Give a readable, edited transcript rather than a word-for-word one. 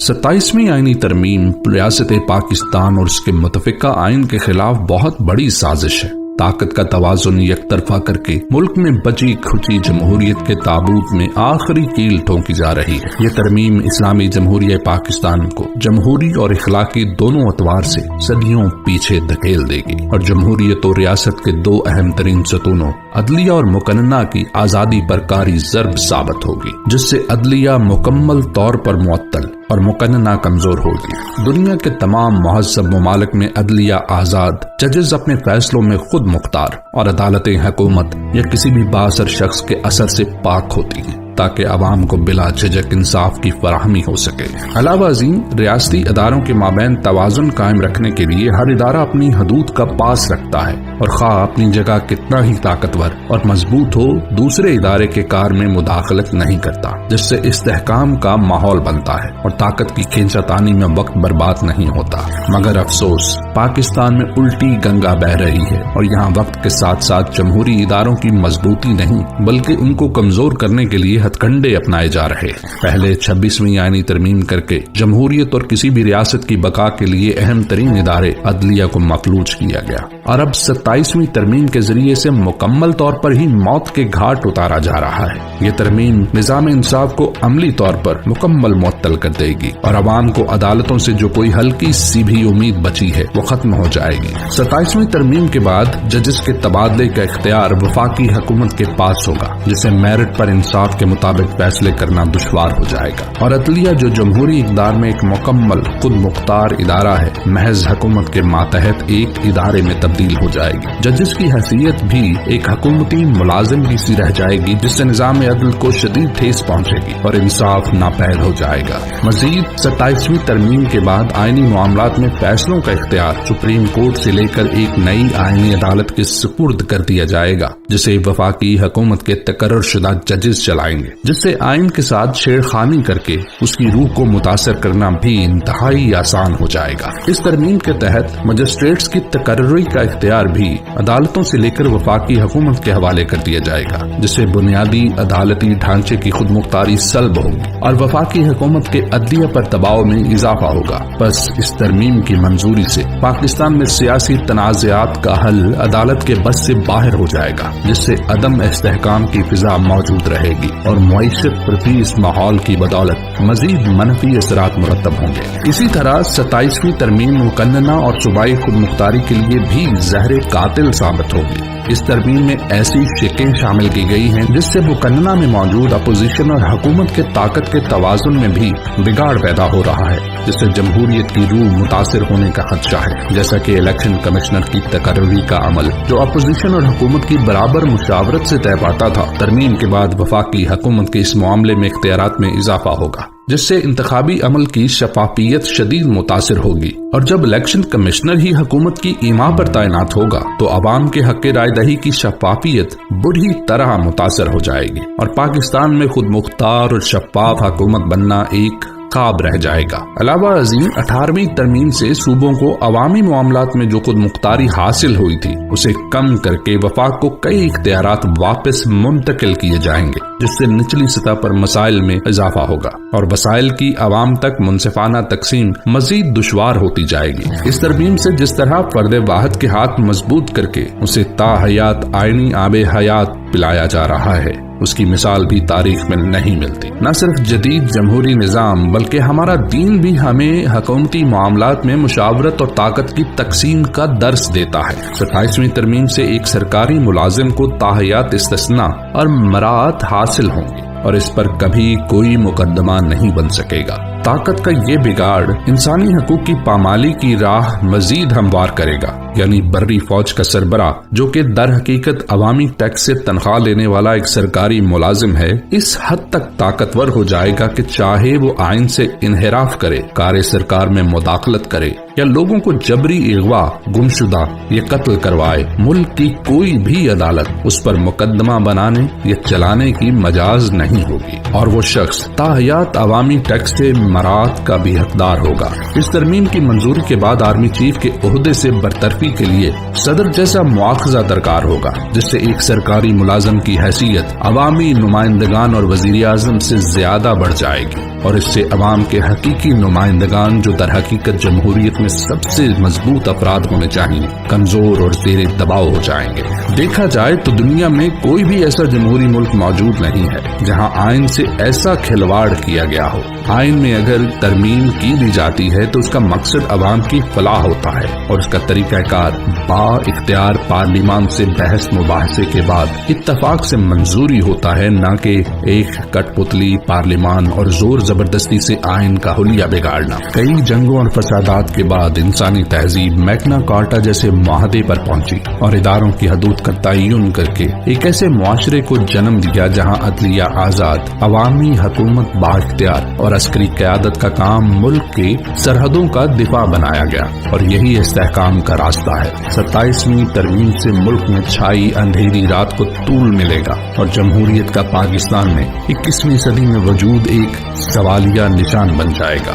27ویں آئینی ترمیم ریاست پاکستان اور اس کے متفقہ آئین کے خلاف بہت بڑی سازش ہے۔ طاقت کا توازن یک طرفہ کر کے ملک میں بچی کھچی جمہوریت کے تابوت میں آخری کیل ٹھونکی جا رہی ہے۔ یہ ترمیم اسلامی جمہوریہ پاکستان کو جمہوری اور اخلاقی دونوں اعتبار سے صدیوں پیچھے دھکیل دے گی اور جمہوریت و ریاست کے دو اہم ترین ستونوں عدلیہ اور مقننہ کی آزادی پر کاری ضرب ثابت ہوگی، جس سے عدلیہ مکمل طور پر معطل اور مقننہ کمزور ہوگی۔ دنیا کے تمام مہذب ممالک میں عدلیہ آزاد، ججز اپنے فیصلوں میں خود مختار اور عدالتیں حکومت یا کسی بھی بااثر شخص کے اثر سے پاک ہوتی ہیں تاکہ عوام کو بلا جھجک انصاف کی فراہمی ہو سکے۔ علاوہ ازیں ریاستی اداروں کے مابین توازن قائم رکھنے کے لیے ہر ادارہ اپنی حدود کا پاس رکھتا ہے اور خواہ اپنی جگہ کتنا ہی طاقتور اور مضبوط ہو، دوسرے ادارے کے کار میں مداخلت نہیں کرتا، جس سے استحکام کا ماحول بنتا ہے اور طاقت کی کھینچا تانی میں وقت برباد نہیں ہوتا۔ مگر افسوس، پاکستان میں الٹی گنگا بہ رہی ہے اور یہاں وقت کے ساتھ ساتھ جمہوری اداروں کی مضبوطی نہیں بلکہ ان کو کمزور کرنے کے لیے ہتھ کنڈے اپنائے جا رہے۔ پہلے 26ویں آئینی ترمیم کر کے جمہوریت اور کسی بھی ریاست کی بقا کے لیے اہم ترین ادارے عدلیہ کو مفلوج کیا گیا اور اب 27ویں ترمیم کے ذریعے سے مکمل طور پر ہی موت کے گھاٹ اتارا جا رہا ہے۔ یہ ترمیم نظام انصاف کو عملی طور پر مکمل معطل کر دے گی اور عوام کو عدالتوں سے جو کوئی ہلکی سی بھی امید بچی ہے وہ ختم ہو جائے گی۔ 27ویں ترمیم کے بعد ججز کے تبادلے کا اختیار وفاقی حکومت کے پاس ہوگا، جسے میرٹ پر انصاف کے مطابق فیصلے کرنا دشوار ہو جائے گا، اور عدلیہ جو جمہوری اقدار میں ایک مکمل خود مختار ادارہ ہے، محض حکومت کے ماتحت ایک ادارے میں تبدیل ہو جائے گی۔ ججز کی حیثیت بھی ایک حکومتی ملازم کی سی رہ جائے گی، جس سے نظام عدل کو شدید ٹھیس پہنچے گی اور انصاف ناپید ہو جائے گا۔ مزید 27ویں ترمیم کے بعد آئینی معاملات میں فیصلوں کا اختیار سپریم کورٹ سے لے کر ایک نئی آئینی عدالت کے سپرد کر دیا جائے گا، جسے وفاقی حکومت کے تقرر شدہ ججز چلائیں گے، جس سے آئین کے ساتھ چھیڑ خانی کر کے اس کی روح کو متاثر کرنا بھی انتہائی آسان ہو جائے گا۔ اس ترمیم کے تحت مجسٹریٹس کی تقرری کا اختیار بھی عدالتوں سے لے کر وفاقی حکومت کے حوالے کر دیا جائے گا، جس سے بنیادی عدالتی ڈھانچے کی خود مختاری سلب ہوگی اور وفاقی حکومت کے عدلیہ پر دباؤ میں اضافہ ہوگا۔ بس اس ترمیم کی منظوری سے پاکستان میں سیاسی تنازعات کا حل عدالت کے بس سے باہر ہو جائے گا، جس سے عدم استحکام کی فضا موجود رہے گی اور معیشت پرتی اس ماحول کی بدولت مزید منفی اثرات مرتب ہوں گے۔ اسی طرح 27ویں ترمیم مقننہ اور صوبائی خود مختاری کے لیے بھی زہر قاتل ثابت ہوگی۔ اس ترمیم میں ایسی شقیں شامل کی گئی ہیں جس سے مقننہ میں موجود اپوزیشن اور حکومت کے طاقت کے توازن میں بھی بگاڑ پیدا ہو رہا ہے، جس سے جمہوریت کی روح متاثر ہونے کا خدشہ ہے، جیسا کہ الیکشن کمشنر کی تقرری کا عمل جو اپوزیشن اور حکومت کی برابر مشاورت سے طے پاتا تھا، ترمیم کے بعد وفاقی حکومت کے اس معاملے میں اختیارات میں اضافہ ہوگا، جس سے انتخابی عمل کی شفافیت شدید متاثر ہوگی، اور جب الیکشن کمشنر ہی حکومت کی ایما پر تعینات ہوگا تو عوام کے حق رائے دہی کی شفافیت بری طرح متاثر ہو جائے گی اور پاکستان میں خود مختار اور شفاف حکومت بننا ایک خواب رہ جائے گا۔ علاوہ ازیں 18ویں ترمیم سے صوبوں کو عوامی معاملات میں جو خود مختاری حاصل ہوئی تھی اسے کم کر کے وفاق کو کئی اختیارات واپس منتقل کیے جائیں گے، جس سے نچلی سطح پر مسائل میں اضافہ ہوگا اور وسائل کی عوام تک منصفانہ تقسیم مزید دشوار ہوتی جائے گی۔ اس ترمیم سے جس طرح فرد واحد کے ہاتھ مضبوط کر کے اسے تا حیات آئینی آب حیات پلایا جا رہا ہے، اس کی مثال بھی تاریخ میں نہیں ملتی۔ نہ صرف جدید جمہوری نظام بلکہ ہمارا دین بھی ہمیں حکومتی معاملات میں مشاورت اور طاقت کی تقسیم کا درس دیتا ہے۔ 27ویں ترمیم سے ایک سرکاری ملازم کو تاحیات استثناء اور مراعات حاصل ہوں گی اور اس پر کبھی کوئی مقدمہ نہیں بن سکے گا۔ طاقت کا یہ بگاڑ انسانی حقوق کی پامالی کی راہ مزید ہموار کرے گا، یعنی بری فوج کا سربراہ جو کہ در حقیقت عوامی ٹیکس سے تنخواہ لینے والا ایک سرکاری ملازم ہے، اس حد تک طاقتور ہو جائے گا کہ چاہے وہ آئین سے انحراف کرے، کار سرکار میں مداخلت کرے یا لوگوں کو جبری اغوا، گمشدہ یا قتل کروائے، ملک کی کوئی بھی عدالت اس پر مقدمہ بنانے یا چلانے کی مجاز نہیں ہوگی اور وہ شخص تاحیات عوامی ٹیکس سے مراعات کا بھی حقدار ہوگا۔ اس ترمیم کی منظوری کے بعد آرمی چیف کے عہدے سے برطرفی کے لیے صدر جیسا مواخذہ درکار ہوگا، جس سے ایک سرکاری ملازم کی حیثیت عوامی نمائندگان اور وزیر اعظم سے زیادہ بڑھ جائے گی اور اس سے عوام کے حقیقی نمائندگان جو در حقیقت جمہوریت میں سب سے مضبوط افراد ہونے چاہیے کمزور اور زیر دباؤ ہو جائیں گے۔ دیکھا جائے تو دنیا میں کوئی بھی ایسا جمہوری ملک موجود نہیں ہے جہاں آئین سے ایسا کھلواڑ کیا گیا ہو۔ آئین میں اگر ترمیم کی دی جاتی ہے تو اس کا مقصد عوام کی فلاح ہوتا ہے اور اس کا طریقہ کار با اختیار پارلیمان سے بحث مباحثے کے بعد اتفاق سے منظوری ہوتا ہے، نہ کہ ایک کٹ پتلی پارلیمان اور زور زبردستی سے آئین کا حلیہ بگاڑنا۔ کئی جنگوں اور فسادات کے بعد انسانی تہذیب میگنا کارٹا جیسے معاہدے پر پہنچی اور اداروں کی حدود کا تعین کر کے ایک ایسے معاشرے کو جنم دیا جہاں عدلیہ آزاد، عوامی حکومت با اختیار اور عسکری قیادت کا کام ملک کے سرحدوں کا دفاع بنایا گیا، اور یہی استحکام کا راستہ ہے۔ 27ویں ترمیم سے ملک میں چھائی اندھیری رات کو طول ملے گا اور جمہوریت کا پاکستان میں 21ویں صدی میں وجود ایک سوالیہ نشان بن جائے گا۔